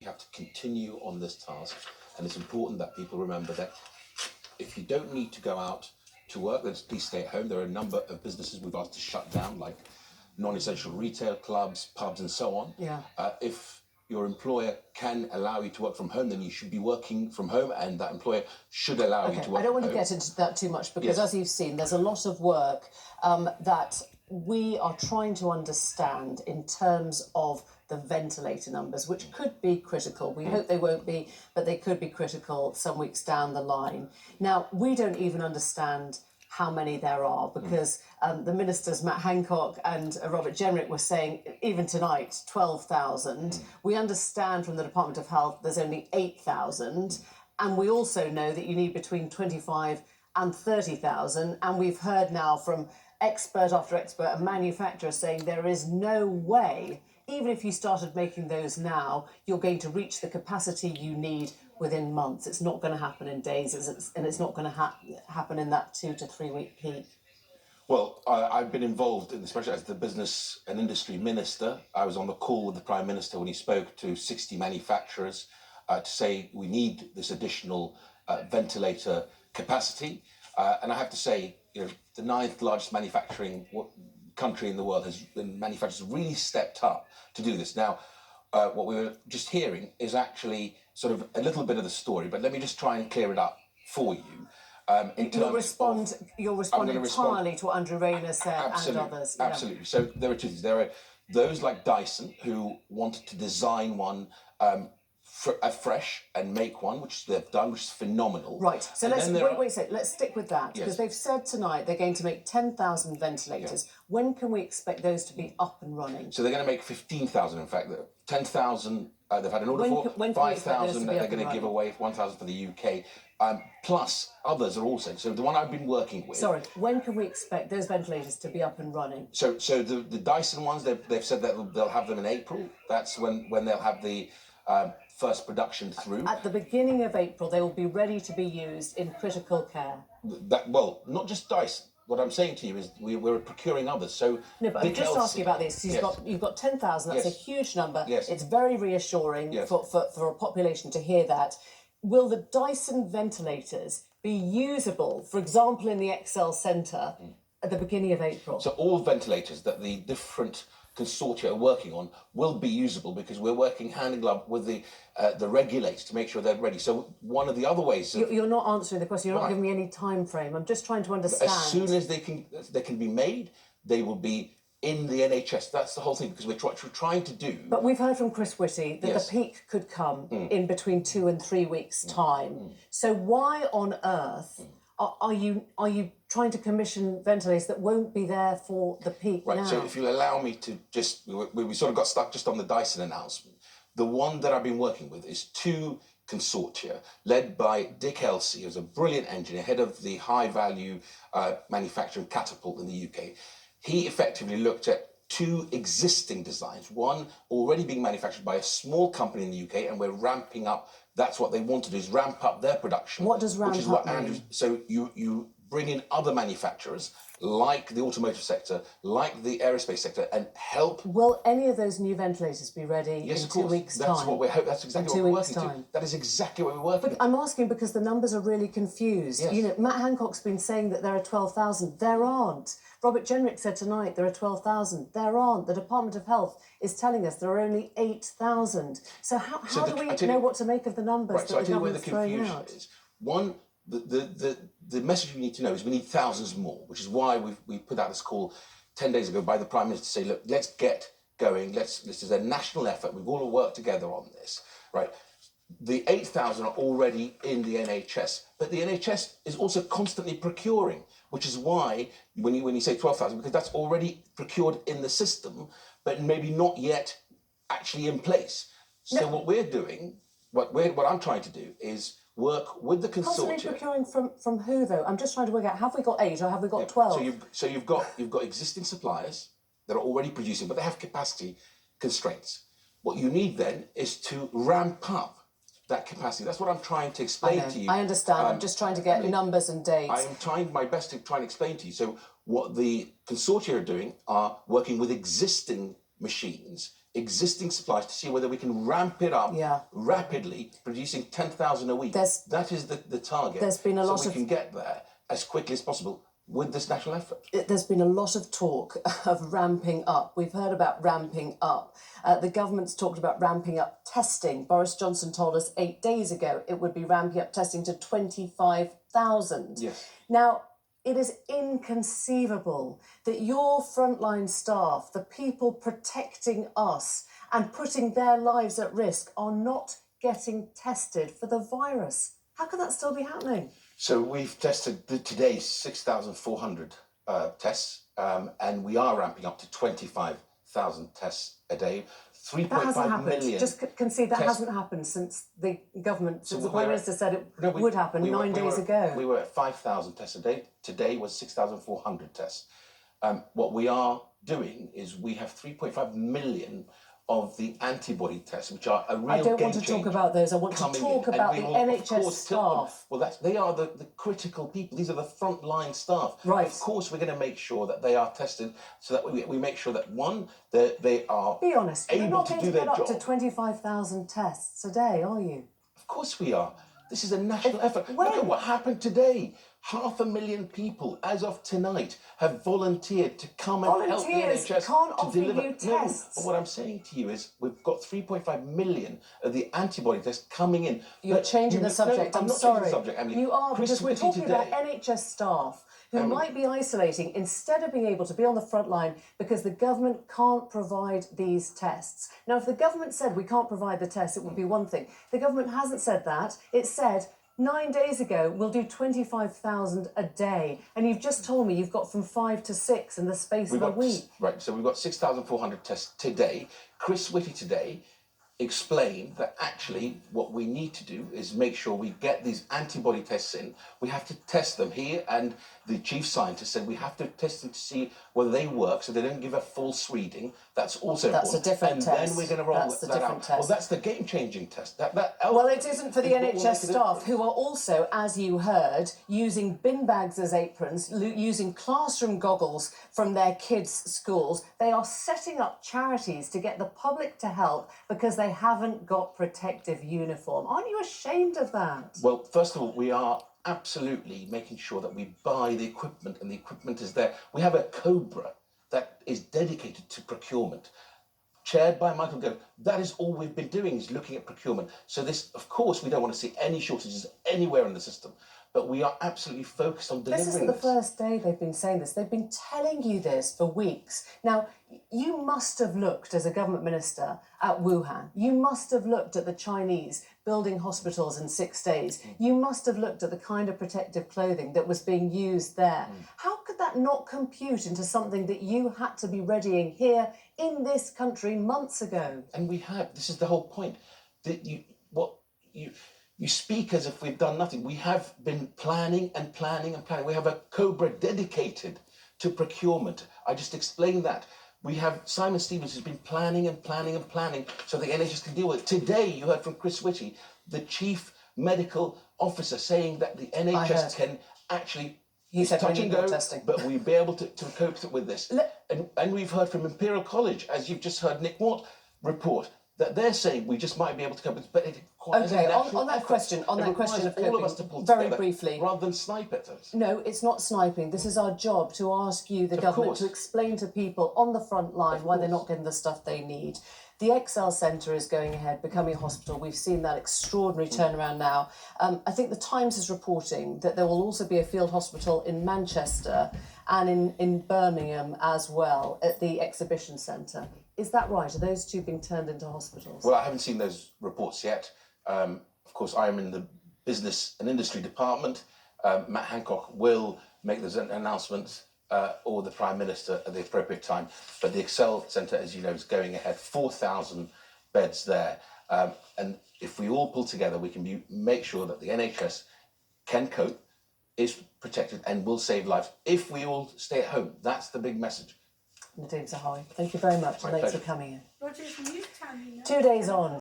We have to continue on this task, and it's important that people remember that if you don't need to go out to work, then please stay at home. There are a number of businesses we've asked to shut down, like non-essential retail clubs, pubs, and so on. Yeah. If your employer can allow you to work from home, then you should be working from home, and that employer should allow you to work I don't from want to home. get into that too much because, Yes. as you've seen, there's a lot of work that we are trying to understand in terms of the ventilator numbers, which could be critical. We hope they won't be, but they could be critical some weeks down the line. Now, we don't even understand how many there are because the ministers, Matt Hancock and Robert Jenrick, were saying, even tonight, 12,000. We understand from the Department of Health there's only 8,000. And we also know that you need between 25 and 30,000. And we've heard now from expert after expert and manufacturer saying there is no way, even if you started making those now, you're going to reach the capacity you need within months. It's not going to happen in days, and it's not going to happen in that 2 to 3 week peak. Well, I've been involved, especially as the business and industry minister. I was on the call with the Prime Minister when he spoke to 60 manufacturers to say we need this additional ventilator capacity. And I have to say, the 9th largest manufacturing country in the world manufacturers really stepped up to do this. Now, what we were just hearing is actually sort of a little bit of the story, but let me just try and clear it up for you. You'll respond entirely to what Andrew Rayner said and others. Yeah. Absolutely. So there are two things. There are those like Dyson who wanted to design one afresh and make one, which they've done, which is phenomenal. Right. So let's wait a sec. Let's stick with that because they've said tonight they're going to make 10,000 ventilators. Yeah. When can we expect those to be up and running? So they're going to make 15,000. In fact, 10,000. They've had an order for 5,000 that they're going to give away, 1,000 for the UK. Plus others are also. So the one I've been working with. Sorry, when can we expect those ventilators to be up and running? So the Dyson ones, they've said that they'll have them in April. That's when they'll have the first production through. At the beginning of April, they will be ready to be used in critical care. Well, not just Dyson. What I'm saying to you is we're procuring others. So no, but I'm just asking about this. You've got 10,000. That's a huge number. Yes. It's very reassuring for a population to hear that. Will the Dyson ventilators be usable, for example, in the Excel Centre at the beginning of April? So all ventilators that the different consortia are working on will be usable because we're working hand in glove with the regulators to make sure they're ready. So one of the other ways you're not answering the question. You're not giving me any time frame. I'm just trying to understand. As soon as they can be made, they will be in the NHS. That's the whole thing because we're trying to do. But we've heard from Chris Whitty that the peak could come in between 2 and 3 weeks' time. So why on earth are you trying to commission ventilators that won't be there for the peak now? Right, so if you'll allow me to just, we sort of got stuck just on the Dyson announcement. The one that I've been working with is 2 consortia led by Dick Elsey, who's a brilliant engineer, head of the high-value manufacturing Catapult in the UK. He effectively looked at 2 existing designs, one already being manufactured by a small company in the UK, and we're ramping up. That's what they want to do, is ramp up their production. What does ramp up mean? So you bring in other manufacturers, like the automotive sector, like the aerospace sector, and help. Will any of those new ventilators be ready in 2 weeks' time? That's what we're hoping. That's exactly what we're working to. That is exactly what we're working. But I'm asking because the numbers are really confused. Yes. Matt Hancock's been saying that there are 12,000. There aren't. Robert Jenrick said tonight there are 12,000. There aren't. The Department of Health is telling us there are only 8,000. So how do we know what to make of the numbers that the government's throwing out? Is. One, the message we need to know is we need thousands more, which is why we put out this call 10 days ago by the Prime Minister to say, look, let's get going. This is a national effort. We've all worked together on this, right? The 8,000 are already in the NHS, but the NHS is also constantly procuring, which is why when you say 12,000, because that's already procured in the system, but maybe not yet actually in place. So what we're doing, what I'm trying to do is work with the consortia. Constantly procuring from who though? I'm just trying to work out, have we got 8 or have we got 12? So you've got existing suppliers that are already producing, but they have capacity constraints. What you need then is to ramp up that capacity. That's what I'm trying to explain to you. I understand. I'm just trying to get numbers and dates. I am trying my best to try and explain to you. So what the consortia are doing are working with existing machines, existing supplies, to see whether we can ramp it up rapidly, producing 10,000 a week. That is the target. There's been a lot so we can get there as quickly as possible with this national effort. There's been a lot of talk of ramping up. We've heard about ramping up. The government's talked about ramping up testing. Boris Johnson told us 8 days ago it would be ramping up testing to 25,000. Yes. Now, it is inconceivable that your frontline staff, the people protecting us and putting their lives at risk, are not getting tested for the virus. How can that still be happening? So we've tested today 6,400 tests, and we are ramping up to 25,000 tests a day. 3.5 million. Just concede that hasn't happened since the government, since the Prime Minister said it would happen 9 days ago. We were at 5,000 tests a day. Today was 6,400 tests. What we are doing is we have 3.5 million of the antibody tests, which are a real game changer. I don't want to talk about those. I want to talk about the NHS staff. Well, they are the critical people. These are the frontline staff. Right. Of course, we're going to make sure that they are tested, so that we make sure that, one, they are Be honest, you're not going to their get up job. to 25,000 tests a day, are you? Of course we are. This is a national effort. Look at what happened today. 500,000 people, as of tonight, have volunteered to come and help the NHS can't to offer deliver. you tests. But what I'm saying to you is we've got 3.5 million of the antibody tests coming in. You're changing the subject. I'm I'm not sorry. changing the subject, Emily. You are, Chris because we're Whitty talking today, about NHS staff who might be isolating instead of being able to be on the front line because the government can't provide these tests. Now, if the government said we can't provide the tests, it would be one thing. The government hasn't said that. It said 9 days ago, we'll do 25,000 a day. And you've just told me you've got from 5 to 6 in the space of a week. Right, so we've got 6,400 tests today. Chris Whitty today explained that actually what we need to do is make sure we get these antibody tests in. We have to test them here, and the chief scientist said we have to test them to see whether they work, so they don't give a false reading. That's also That's important. a different and test. Then we're going to roll That's the that different out. test. Well, that's the game-changing test. Well, it isn't for the NHS staff, who are also, as you heard, using bin bags as aprons, using classroom goggles from their kids' schools. They are setting up charities to get the public to help because they haven't got protective uniform. Aren't you ashamed of that? Well, first of all, we are absolutely making sure that we buy the equipment, and the equipment is there. We have a COBRA that is dedicated to procurement, chaired by Michael Gove. That is all we've been doing, is looking at procurement. So this, of course, we don't want to see any shortages anywhere in the system, but we are absolutely focused on delivering this. This isn't the first day they've been saying this. They've been telling you this for weeks. Now, you must have looked, as a government minister, at Wuhan. You must have looked at the Chinese building hospitals in 6 days. You must have looked at the kind of protective clothing that was being used there. How could that not compute into something that you had to be readying here in this country months ago? And we have. This is the whole point. That you speak as if we've done nothing. We have been planning and planning and planning. We have a COBRA dedicated to procurement. I just explained that. We have Simon Stevens, who's been planning and planning and planning so the NHS can deal with it. Today, you heard from Chris Whitty, the chief medical officer, saying that the NHS can actually... He said touch and go, testing. but we'll be able to cope with this. And we've heard from Imperial College, as you've just heard Nick Mort report, that they're saying we just might be able to cope with it, but it requires Okay, a national on that effort. question, It requires of all coping, of us to pull very together briefly, rather than snipe at us. No, it's not sniping. This is our job, to ask you, the government, to explain to people on the front line why they're not getting the stuff they need. The Excel Centre is going ahead, becoming a hospital. We've seen that extraordinary turnaround now. I think the Times is reporting that there will also be a field hospital in Manchester and in Birmingham as well, at the Exhibition Centre. Is that right? Are those two being turned into hospitals? Well, I haven't seen those reports yet. Of course, I am in the business and industry department. Matt Hancock will make those announcements, or the Prime Minister at the appropriate time. But the Excel Centre, as you know, is going ahead, 4,000 beds there. And if we all pull together, we can make sure that the NHS can cope, is protected, and will save lives if we all stay at home. That's the big message. Nadim Zahawi, thank you very much. My Thanks pleasure. for coming in. Roger's news timing. 2 days on.